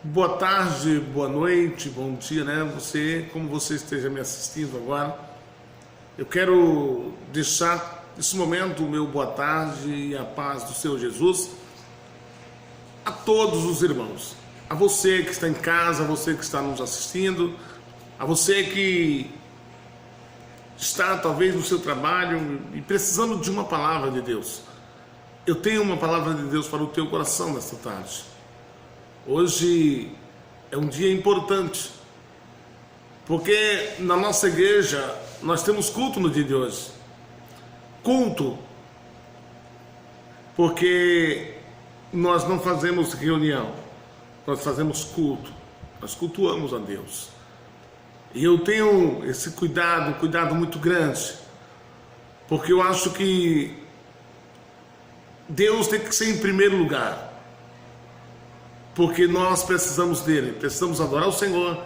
Boa tarde, boa noite, bom dia, né? Como você esteja me assistindo agora, eu quero deixar nesse momento o meu boa tarde e a paz do Senhor Jesus a todos os irmãos, a você que está em casa, a você que está nos assistindo, a você que está talvez no seu trabalho e precisando de uma palavra de Deus. Eu tenho uma palavra de Deus para o teu coração nesta tarde. Hoje é um dia importante, porque na nossa igreja nós temos culto no dia de hoje. Culto, porque nós não fazemos reunião, nós fazemos culto, nós cultuamos a Deus. E eu tenho esse cuidado, um cuidado muito grande, porque eu acho que Deus tem que ser em primeiro lugar. Porque nós precisamos dele, precisamos adorar o Senhor,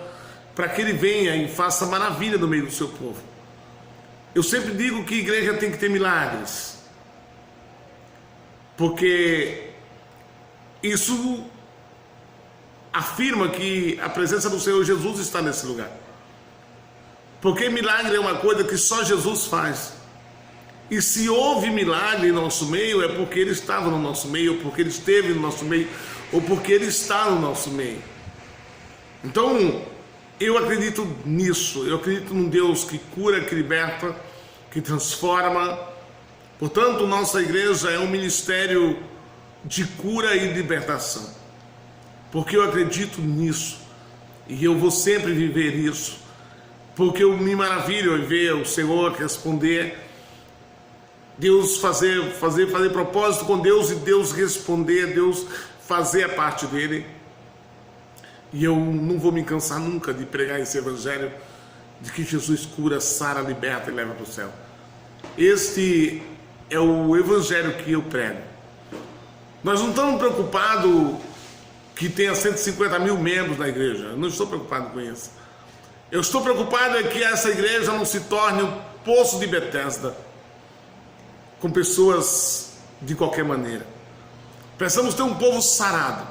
para que ele venha e faça maravilha no meio do seu povo. Eu sempre digo que a igreja tem que ter milagres, porque isso afirma que a presença do Senhor Jesus está nesse lugar. Porque milagre é uma coisa que só Jesus faz. E se houve milagre em nosso meio, é porque ele estava no nosso meio, ou porque ele esteve no nosso meio, ou porque ele está no nosso meio. Então, eu acredito nisso. Eu acredito num Deus que cura, que liberta, que transforma. Portanto, nossa igreja é um ministério de cura e libertação. Porque eu acredito nisso. E eu vou sempre viver isso. Porque eu me maravilho em ver o Senhor responder, Deus fazer propósito com Deus e Deus responder, Deus fazer a parte dele. E eu não vou me cansar nunca de pregar esse evangelho de que Jesus cura, sara, liberta e leva para o céu. Este é o evangelho que eu prego. Nós não estamos preocupados que tenha 150 mil membros na igreja. Eu não estou preocupado com isso. Eu estou preocupado é que essa igreja não se torne um poço de Betesda, com pessoas de qualquer maneira. Precisamos ter um povo sarado,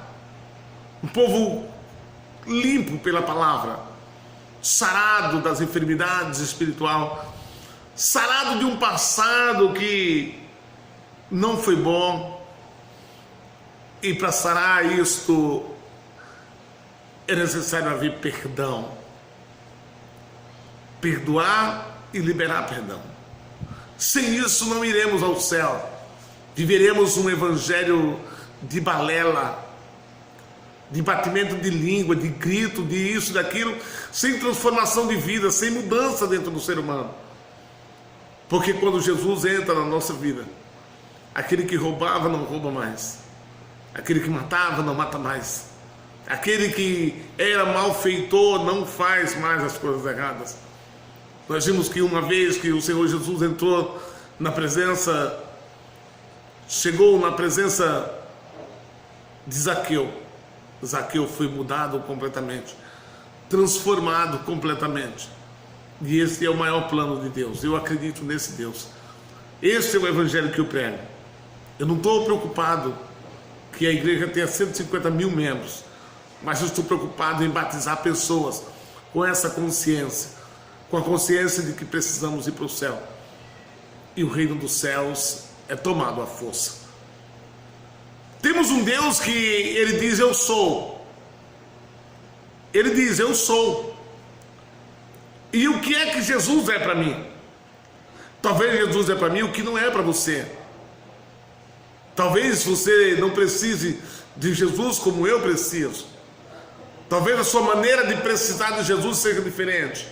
um povo limpo pela palavra, sarado das enfermidades espirituais, sarado de um passado que não foi bom. E para sarar isto é necessário haver perdão, perdoar e liberar perdão. Sem isso não iremos ao céu. Viveremos um evangelho de balela, de batimento de língua, de grito, de isso, daquilo, sem transformação de vida, sem mudança dentro do ser humano. Porque quando Jesus entra na nossa vida, aquele que roubava não rouba mais, aquele que matava não mata mais, aquele que era malfeitor não faz mais as coisas erradas. Nós vimos que uma vez que o Senhor Jesus entrou na presença, chegou na presença de Zaqueu, Zaqueu foi mudado completamente, transformado completamente. E esse é o maior plano de Deus. Eu acredito nesse Deus. Esse é o evangelho que eu prego. Eu não estou preocupado que a igreja tenha 150 mil membros, mas eu estou preocupado em batizar pessoas com essa consciência, com a consciência de que precisamos ir para o céu. E o reino dos céus é tomado à força. Temos um Deus que ele diz eu sou. Ele diz eu sou. E o que é que Jesus é para mim? Talvez Jesus é para mim o que não é para você. Talvez você não precise de Jesus como eu preciso. Talvez a sua maneira de precisar de Jesus seja diferente.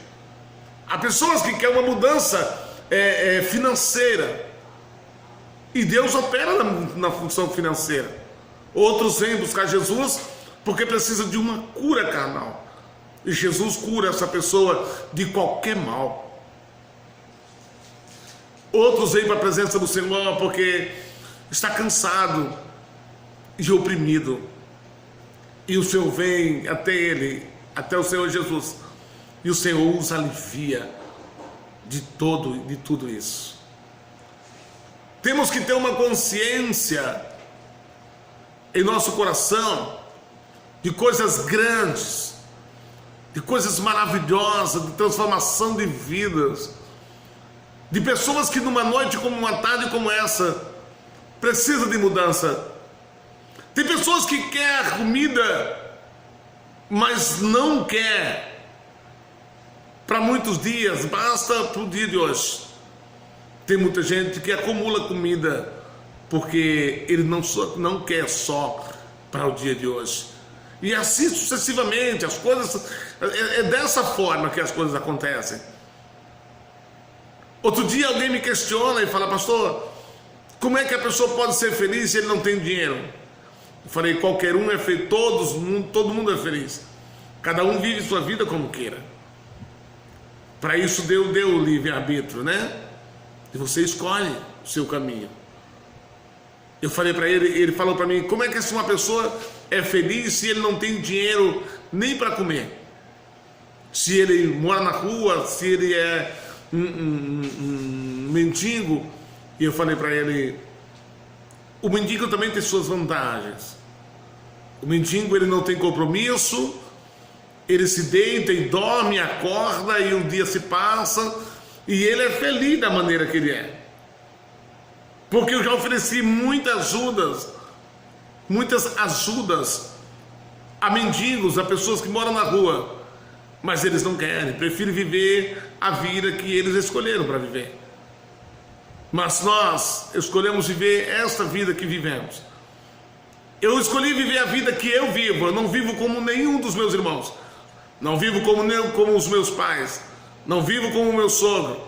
Há pessoas que querem uma mudança financeira, e Deus opera na função financeira. Outros vêm buscar Jesus porque precisam de uma cura carnal, e Jesus cura essa pessoa de qualquer mal. Outros vêm para a presença do Senhor porque está cansado e oprimido, e o Senhor vem até ele, até o Senhor Jesus, e o Senhor os alivia de tudo isso. Temos que ter uma consciência em nosso coração de coisas grandes, de coisas maravilhosas, de transformação de vidas, de pessoas que numa noite como uma tarde como essa precisam de mudança. Tem pessoas que querem comida, mas não quer para muitos dias, basta para o dia de hoje. Tem muita gente que acumula comida porque ele não quer só para o dia de hoje. E assim sucessivamente, as coisas, é dessa forma que as coisas acontecem. Outro dia alguém me questiona e fala: pastor, como é que a pessoa pode ser feliz se ele não tem dinheiro? Eu falei: qualquer um é feliz, todo mundo é feliz. Cada um vive sua vida como queira. Para isso Deus deu o livre-arbítrio, né? E você escolhe o seu caminho. Eu falei para ele falou para mim: como é que uma pessoa é feliz se ele não tem dinheiro nem para comer? Se ele mora na rua, se ele é um mendigo. E eu falei para ele: o mendigo também tem suas vantagens. O mendigo, ele não tem compromisso, ele se deita e dorme, acorda e o dia se passa e ele é feliz da maneira que ele é. Porque eu já ofereci muitas ajudas a mendigos, a pessoas que moram na rua, mas eles não querem, preferem viver a vida que eles escolheram para viver. Mas nós escolhemos viver esta vida que vivemos. Eu escolhi viver a vida que eu vivo. Eu não vivo como nenhum dos meus irmãos, não vivo como os meus pais, não vivo como o meu sogro.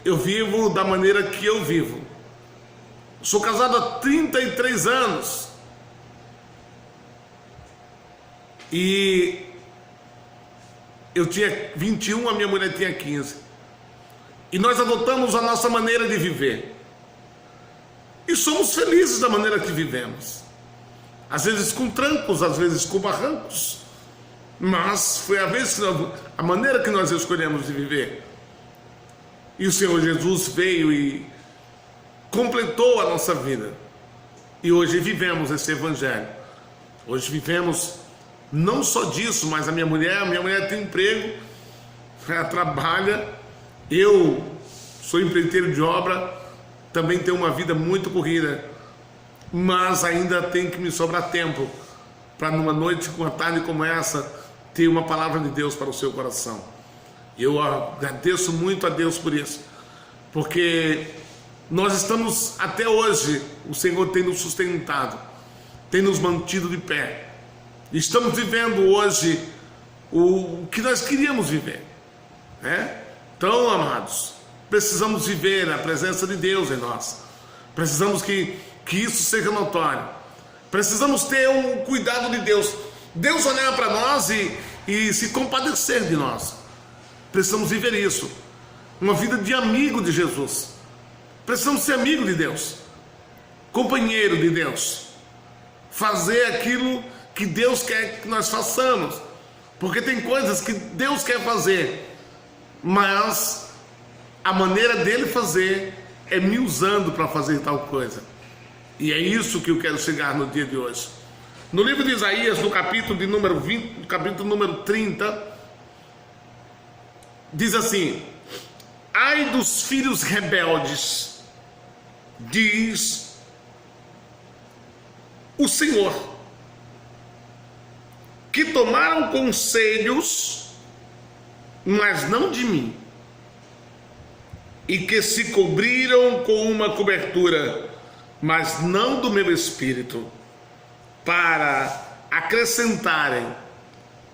Eu vivo da maneira que eu vivo. Sou casado há 33 anos e eu tinha 21, a minha mulher tinha 15. E nós adotamos a nossa maneira de viver. E somos felizes da maneira que vivemos. Às vezes com trancos, às vezes com barrancos. Mas foi a maneira que nós escolhemos de viver. E o Senhor Jesus veio e completou a nossa vida. E hoje vivemos esse evangelho. Hoje vivemos não só disso, mas a minha mulher tem emprego, ela trabalha. Eu sou empreiteiro de obra, também tenho uma vida muito corrida, mas ainda tem que me sobrar tempo para numa noite, uma tarde como essa, ter uma palavra de Deus para o seu coração. Eu agradeço muito a Deus por isso, porque nós estamos até hoje, o Senhor tem nos sustentado, tem nos mantido de pé. Estamos vivendo hoje o que nós queríamos viver, né? Então, amados, precisamos viver a presença de Deus em nós. Precisamos que isso seja notório. Precisamos ter um cuidado de Deus. Deus olhar para nós e se compadecer de nós. Precisamos viver isso. Uma vida de amigo de Jesus. Precisamos ser amigo de Deus, companheiro de Deus, fazer aquilo que Deus quer que nós façamos, porque tem coisas que Deus quer fazer, mas a maneira dele fazer é me usando para fazer tal coisa. E é isso que eu quero chegar no dia de hoje. No livro de Isaías, no capítulo de número 20, no capítulo número 30, diz assim: ai dos filhos rebeldes, diz o Senhor, que tomaram conselhos, mas não de mim, e que se cobriram com uma cobertura, mas não do meu espírito, para acrescentarem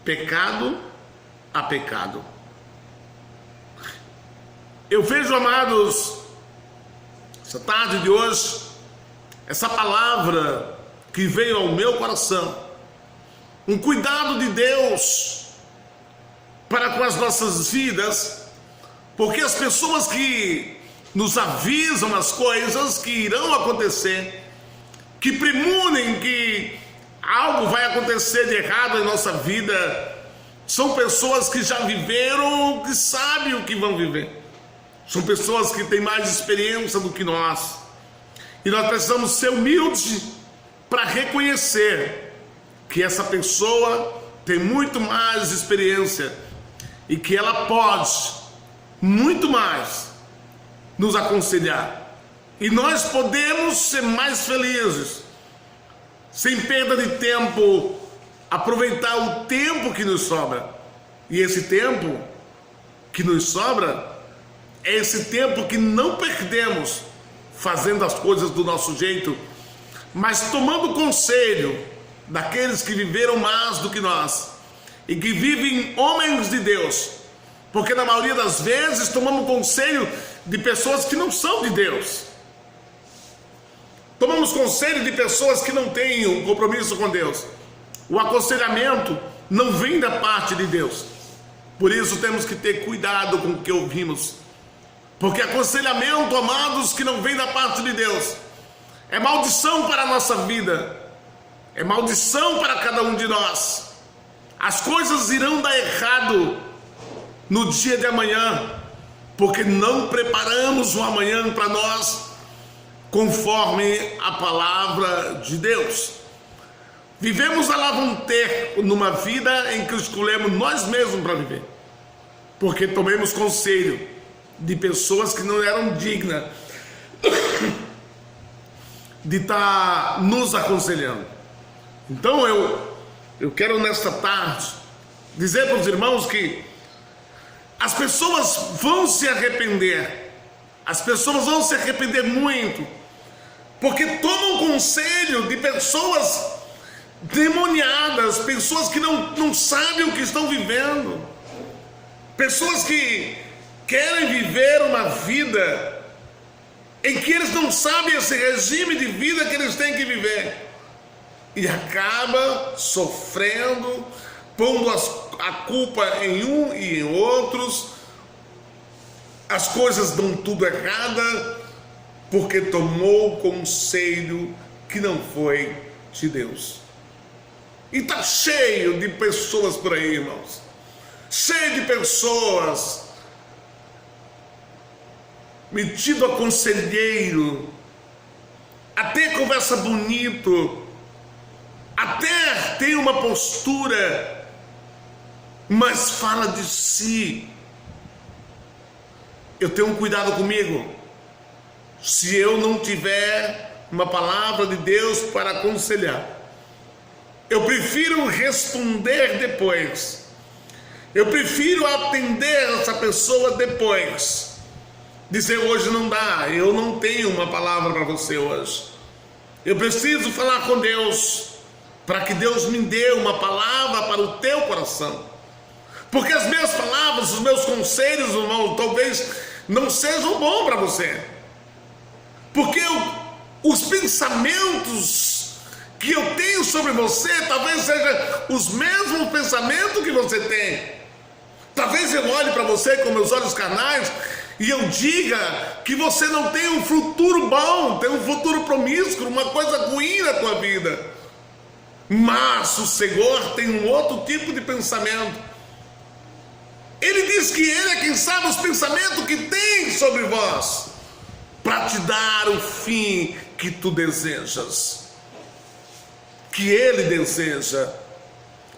pecado a pecado. Eu vejo, amados, essa tarde de hoje, essa palavra que veio ao meu coração, um cuidado de Deus para com as nossas vidas, porque as pessoas que nos avisam as coisas que irão acontecer, que premunem que algo vai acontecer de errado em nossa vida, são pessoas que já viveram, que sabem o que vão viver. São pessoas que têm mais experiência do que nós. E nós precisamos ser humildes para reconhecer que essa pessoa tem muito mais experiência e que ela pode muito mais nos aconselhar. E nós podemos ser mais felizes, sem perda de tempo, aproveitar o tempo que nos sobra. E esse tempo que nos sobra é esse tempo que não perdemos fazendo as coisas do nosso jeito, mas tomando conselho daqueles que viveram mais do que nós e que vivem homens de Deus, porque na maioria das vezes tomamos conselho de pessoas que não são de Deus, tomamos conselho de pessoas que não têm um compromisso com Deus. O aconselhamento não vem da parte de Deus, por isso temos que ter cuidado com o que ouvimos, porque aconselhamento, amados, que não vem da parte de Deus é maldição para a nossa vida, é maldição para cada um de nós. As coisas irão dar errado no dia de amanhã, porque não preparamos o amanhã para nós conforme a palavra de Deus. Vivemos a lá um tempo numa vida em que escolhemos nós mesmos para viver, porque tomemos conselho de pessoas que não eram dignas de estar nos aconselhando. Então eu quero nesta tarde dizer para os irmãos que as pessoas vão se arrepender, as pessoas vão se arrepender muito, porque tomam conselho de pessoas demoniadas, pessoas que não sabem o que estão vivendo, pessoas que querem viver uma vida em que eles não sabem esse regime de vida que eles têm que viver, e acaba sofrendo, pondo a culpa em um e em outros. As coisas dão tudo errada porque tomou conselho que não foi de Deus. E está cheio de pessoas por aí, irmãos, cheio de pessoas metido a conselheiro, até conversa bonito, até tem uma postura, mas fala de si. Eu tenho um cuidado comigo, se eu não tiver uma palavra de Deus para aconselhar, eu prefiro responder depois, eu prefiro atender essa pessoa depois, dizer hoje não dá, eu não tenho uma palavra para você hoje, eu preciso falar com Deus, para que Deus me dê uma palavra para o teu coração, porque as minhas palavras, os meus conselhos, irmão, talvez não sejam bons para você, porque os pensamentos que eu tenho sobre você, talvez sejam os mesmos pensamentos que você tem. Talvez eu olhe para você com meus olhos carnais e eu diga que você não tem um futuro bom, tem um futuro promíscuo, uma coisa ruim na tua vida. Mas o Senhor tem um outro tipo de pensamento. Ele diz que Ele é quem sabe os pensamentos que tem sobre vós, para te dar o fim que tu desejas, que Ele deseja.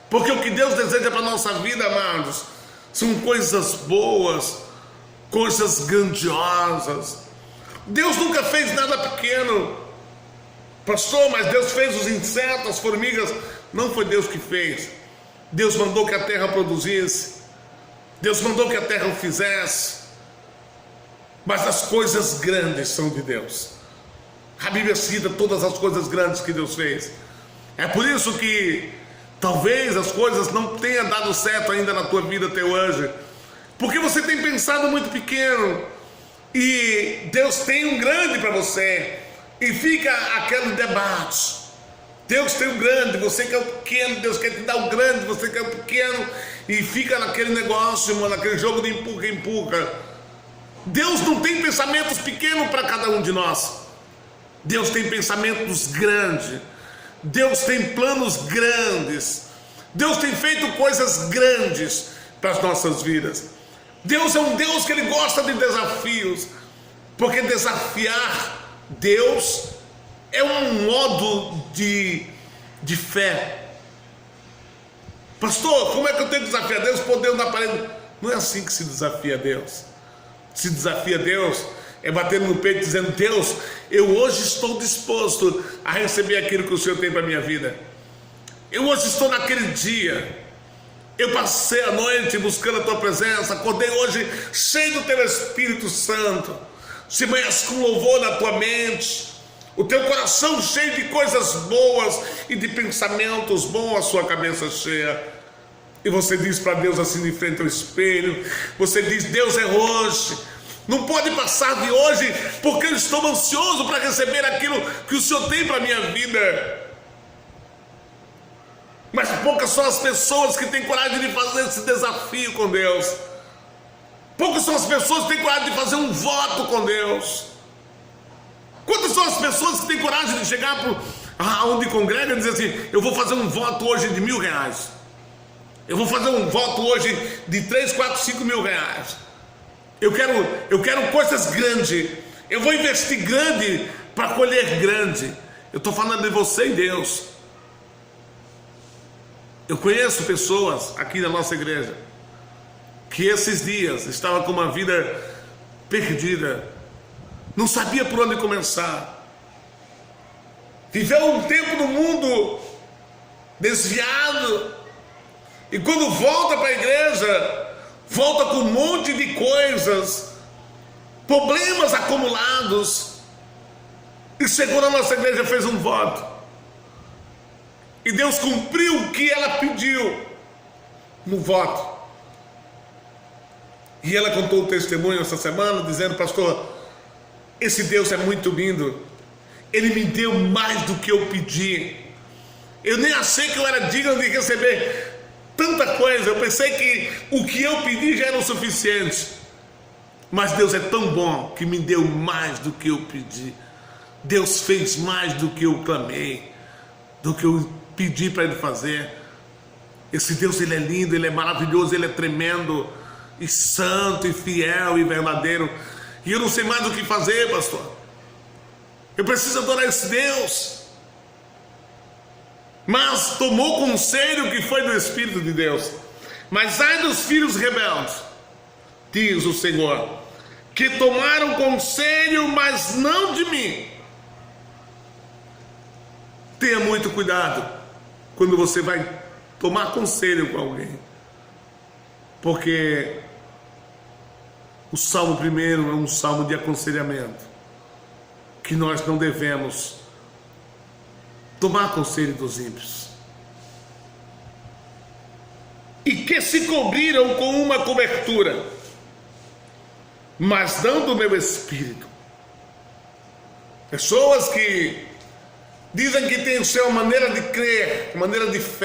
Porque o que Deus deseja para a nossa vida, amados, são coisas boas, coisas grandiosas. Deus nunca fez nada pequeno. Pastor, mas Deus fez os insetos, as formigas. Não foi Deus que fez. Deus mandou que a terra produzisse, Deus mandou que a terra o fizesse. Mas as coisas grandes são de Deus. A Bíblia cita todas as coisas grandes que Deus fez. É por isso que talvez as coisas não tenham dado certo ainda na tua vida até hoje, porque você tem pensado muito pequeno e Deus tem um grande para você, e fica aquele debate. Deus tem um grande, você quer o pequeno, Deus quer te dar o grande, você quer o pequeno, e fica naquele negócio, mano, naquele jogo de empurra. Deus não tem pensamentos pequenos para cada um de nós. Deus tem pensamentos grandes. Deus tem planos grandes. Deus tem feito coisas grandes para as nossas vidas. Deus é um Deus que Ele gosta de desafios, porque desafiar Deus é um modo de fé, Pastor, como é que eu tenho que desafiar Deus? Pôr Deus na parede. Não é assim que se desafia Deus. Se desafia Deus é batendo no peito dizendo: Deus, eu hoje estou disposto a receber aquilo que o Senhor tem para a minha vida. Eu hoje estou naquele dia. Eu passei a noite buscando a tua presença. Acordei hoje cheio do teu Espírito Santo. Se manhãs com louvor na tua mente, o teu coração cheio de coisas boas e de pensamentos bons, a sua cabeça cheia. E você diz para Deus assim de frente ao espelho, você diz: Deus, é hoje, não pode passar de hoje, porque eu estou ansioso para receber aquilo que o Senhor tem para a minha vida. Mas poucas são as pessoas que têm coragem de fazer esse desafio com Deus. Poucas são as pessoas que têm coragem de fazer um voto com Deus. Quantas são as pessoas que têm coragem de chegar onde congrega e dizer assim: eu vou fazer um voto hoje de R$1.000. Eu vou fazer um voto hoje de 3, 4, 5 mil reais. Eu quero coisas grandes. Eu vou investir grande para colher grande. Eu estou falando de você e Deus. Eu conheço pessoas aqui na nossa igreja que esses dias estavam com uma vida perdida, não sabia por onde começar, viveu um tempo no mundo desviado, e quando volta para a igreja, volta com um monte de coisas, problemas acumulados, e chegou na nossa igreja e fez um voto. E Deus cumpriu o que ela pediu no voto. E ela contou o testemunho essa semana, dizendo: pastor, esse Deus é muito lindo. Ele me deu mais do que eu pedi. Eu nem achei que eu era digno de receber tanta coisa. Eu pensei que o que eu pedi já era o suficiente. Mas Deus é tão bom que me deu mais do que eu pedi. Deus fez mais do que eu clamei, do que eu pedi para Ele fazer. Esse Deus, Ele é lindo, Ele é maravilhoso, Ele é tremendo, e santo, e fiel, e verdadeiro. E eu não sei mais o que fazer, pastor. Eu preciso adorar esse Deus. Mas tomou conselho que foi do Espírito de Deus. Mas ai dos filhos rebeldes, diz o Senhor, que tomaram conselho, mas não de mim. Tenha muito cuidado quando você vai tomar conselho com alguém, porque o Salmo 1 é um salmo de aconselhamento, que nós não devemos tomar conselho dos ímpios, e que se cobriram com uma cobertura, mas não do meu espírito. Pessoas que dizem que tem sua maneira de crer, maneira de fé,